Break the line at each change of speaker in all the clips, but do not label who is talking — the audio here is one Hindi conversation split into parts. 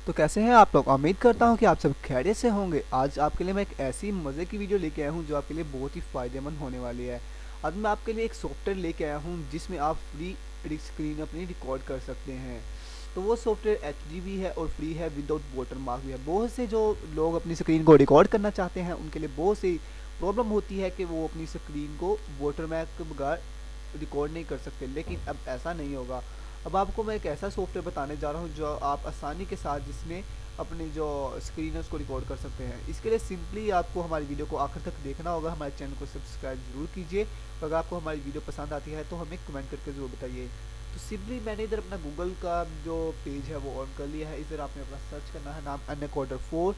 तो कैसे हैं आप लोग। उम्मीद करता हूं कि आप सब खैरियत से होंगे। आज आपके लिए मैं एक ऐसी मज़े की वीडियो लेके आया हूं जो आपके लिए बहुत ही फ़ायदेमंद होने वाली है। आज मैं आपके लिए एक सॉफ्टवेयर लेके आया हूं जिसमें आप फ्री स्क्रीन अपनी रिकॉर्ड कर सकते हैं। तो वो सॉफ्टवेयर एचडी भी है और फ्री है, विदाउट वाटरमार्क भी है। बहुत से जो लोग अपनी स्क्रीन को रिकॉर्ड करना चाहते हैं उनके लिए बहुत सी प्रॉब्लम होती है कि वो अपनी स्क्रीन को वाटरमार्क के बगैर रिकॉर्ड नहीं कर सकते, लेकिन अब ऐसा नहीं होगा। अब आपको मैं एक ऐसा सॉफ्टवेयर बताने जा रहा हूँ जो आप आसानी के साथ जिसमें अपनी जो स्क्रीन है उसको रिकॉर्ड कर सकते हैं। इसके लिए सिंपली आपको हमारी वीडियो को आखिर तक देखना होगा। हमारे चैनल को सब्सक्राइब जरूर कीजिए। अगर आपको हमारी वीडियो पसंद आती है तो हमें कमेंट करके ज़रूर बताइए। तो सिंपली मैंने इधर अपना गूगल का जो पेज है वो ऑन कर लिया है। इधर आपने अपना सर्च करना है नाम अनकोडर 4।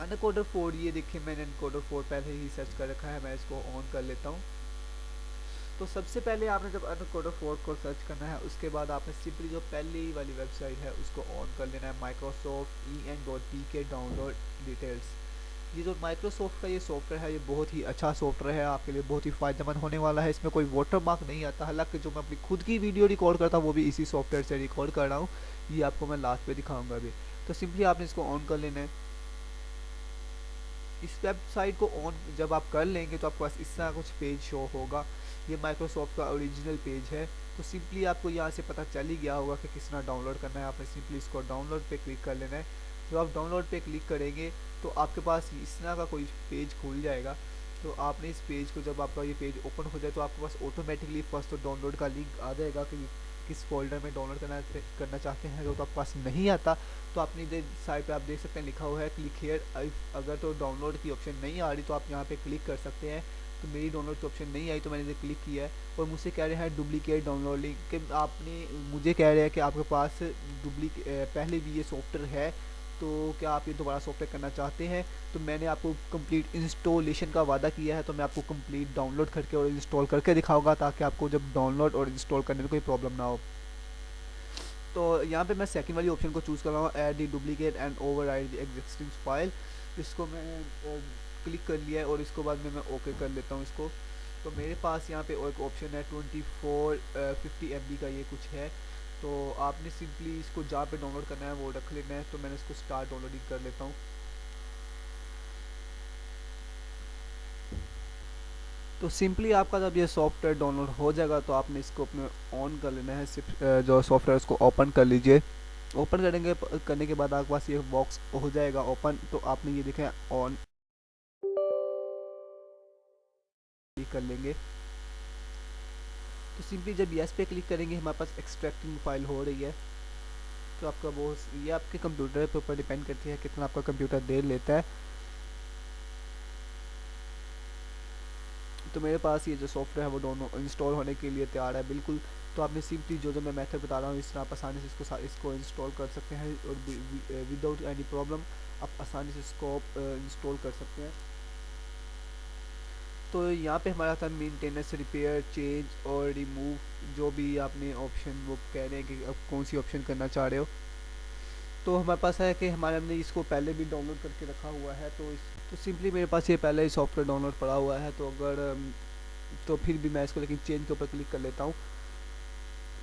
अनकोडर 4 ये देखिए मैंने अनकोडर 4 पहले ही सर्च कर रखा है। मैं इसको ऑन कर लेता हूँ। तो सबसे पहले आपने जब अनकोडर 4 को सर्च करना है उसके बाद आपने सिंपली जो पहली वाली वेबसाइट है उसको ऑन कर लेना है, माइक्रोसॉफ्ट en.pk डाउनलोड डिटेल्स। ये जो माइक्रोसॉफ्ट का ये सॉफ्टवेयर है ये बहुत ही अच्छा सॉफ्टवेयर है, आपके लिए बहुत ही फ़ायदेमंद होने वाला है। इसमें कोई वाटरमार्क नहीं आता। हालांकि जो मैं अपनी खुद की वीडियो रिकॉर्ड करता हूँ वो भी इसी सॉफ्टवेयर से रिकॉर्ड कर रहा हूँ। ये आपको मैं लास्ट पे दिखाऊंगा अभी। तो सिंपली आपने इसको ऑन कर लेना है। इस वेबसाइट को ऑन जब आप कर लेंगे तो आपके पास इस तरह कुछ पेज शो होगा। ये माइक्रोसॉफ्ट का ओरिजिनल पेज है। तो सिंपली आपको यहाँ से पता चल ही गया होगा कि किस तरह डाउनलोड करना है। आपने सिंपली इसको डाउनलोड पे क्लिक कर लेना है। जब आप डाउनलोड पे क्लिक करेंगे तो आपके पास इस तरह का कोई पेज खुल जाएगा। तो आपने इस पेज को जब आपका ये पेज ओपन हो जाए तो आपके पास ऑटोमेटिकली फर्स्ट तो डाउनलोड का लिंक आ जाएगा कि किस फोल्डर में डाउनलोड करना चाहते हैं। जो तो आपके पास नहीं आता तो अपनी साइड पे आप देख सकते हैं लिखा हुआ है क्लिक हेयर। अगर तो डाउनलोड की ऑप्शन नहीं आ रही तो आप यहाँ पे क्लिक कर सकते हैं। तो मेरी डाउनलोड की ऑप्शन नहीं आई तो मैंने इसे क्लिक किया है और मुझसे कह रहे हैं डुप्लीकेट डाउनलोडिंग कि आपने मुझे कह रहे हैं कि आपके पास पहले भी ये सॉफ्टवेयर है तो क्या आप ये दोबारा सॉफ्टवेयर करना चाहते हैं। तो मैंने आपको कंप्लीट इंस्टॉलेशन का वादा किया है तो मैं आपको कंप्लीट डाउनलोड करके और इंस्टॉल करके दिखाऊंगा ताकि आपको जब डाउनलोड और इंस्टॉल करने में कोई प्रॉब्लम ना हो। तो यहाँ पे मैं सेकंड वाली ऑप्शन को चूज़ कर रहा हूँ, add the duplicate and override the existing file. इसको मैं क्लिक कर लिया है और इसको बाद में मैं ओके कर लेता हूँ इसको। तो मेरे पास यहाँ पे एक ऑप्शन है 50 MB का ये कुछ है। तो आपने सिंपली इसको जहाँ पे डाउनलोड करना है वो रख लेना है। तो मैंने इसको स्टार्ट डाउनलोडिंग कर लेता हूँ। तो सिंपली आपका जब ये सॉफ्टवेयर डाउनलोड हो जाएगा तो आपने इसको अपने ऑन कर लेना है। सिर्फ जो सॉफ्टवेयर उसको ओपन कर लीजिए। ओपन करने के बाद आपके पास ये बॉक्स हो जाएगा ओपन। तो आपने ये देखें ऑन कर लेंगे। तो सिंपली जब यस पे क्लिक करेंगे हमारे पास एक्सट्रैक्टिंग फाइल हो रही है। तो आपका वो ये आपके कंप्यूटर के ऊपर डिपेंड करती है कितना आपका कंप्यूटर देर लेता है। तो मेरे पास ये जो सॉफ्टवेयर है वो दोनों इंस्टॉल होने के लिए तैयार है बिल्कुल। तो आपने सिंपली जो मैं मेथड बता रहा हूँ इस तरह आप आसानी से इसको इंस्टॉल कर सकते हैं और विदाउट एनी प्रॉब्लम आप आसानी से इसको इंस्टॉल कर सकते हैं। तो यहाँ पे हमारा था मेंटेनेंस, रिपेयर, चेंज और रिमूव। जो भी आपने ऑप्शन वो कह रहे हैं कि अब कौन सी ऑप्शन करना चाह रहे हो। तो हमारे पास है कि हमारे हमने इसको पहले भी डाउनलोड करके रखा हुआ है। तो सिंपली मेरे पास ये पहले ही सॉफ्टवेयर डाउनलोड पड़ा हुआ है। तो अगर तो फिर भी मैं इसको लेकिन चेंज के ऊपर क्लिक कर लेता हूँ।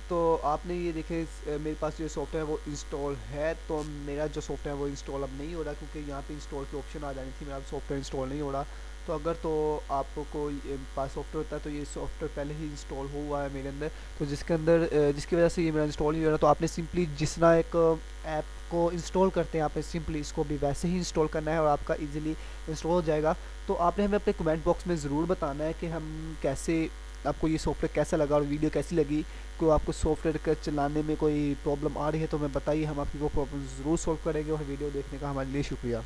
तो आपने ये देखे मेरे पास जो सॉफ्टवेयर है वो इंस्टॉल है। तो मेरा जो सॉफ्टवेयर है वो इंस्टॉल अब नहीं हो रहा क्योंकि यहाँ पे इंस्टॉल की ऑप्शन आ जानी थी। मेरा सॉफ्टवेयर इंस्टॉल नहीं हो रहा। तो अगर तो आपको कोई पास सॉफ्टवेयर होता है तो ये सॉफ्टवेयर पहले ही इंस्टॉल हुआ है मेरे अंदर, तो जिसके अंदर जिसकी वजह से ये मेरा इंस्टॉल नहीं हो रहा। तो आपने सिंपली जिस तरह एक ऐप को इंस्टॉल करते हैं आपने सिंपली इसको भी वैसे ही इंस्टॉल करना है और आपका इजीली इंस्टॉल हो जाएगा। तो आपने हमें अपने कमेंट बॉक्स में ज़रूर बताना है कि हम कैसे आपको ये सॉफ्टवेयर कैसा लगा और वीडियो कैसी लगी। को आपको सॉफ्टवेयर का चलाने में कोई प्रॉब्लम आ रही है तो हमें बताइए, हम आपकी वो प्रॉब्लम ज़रूर सॉल्व करेंगे। और वीडियो देखने का हमारे लिए शुक्रिया।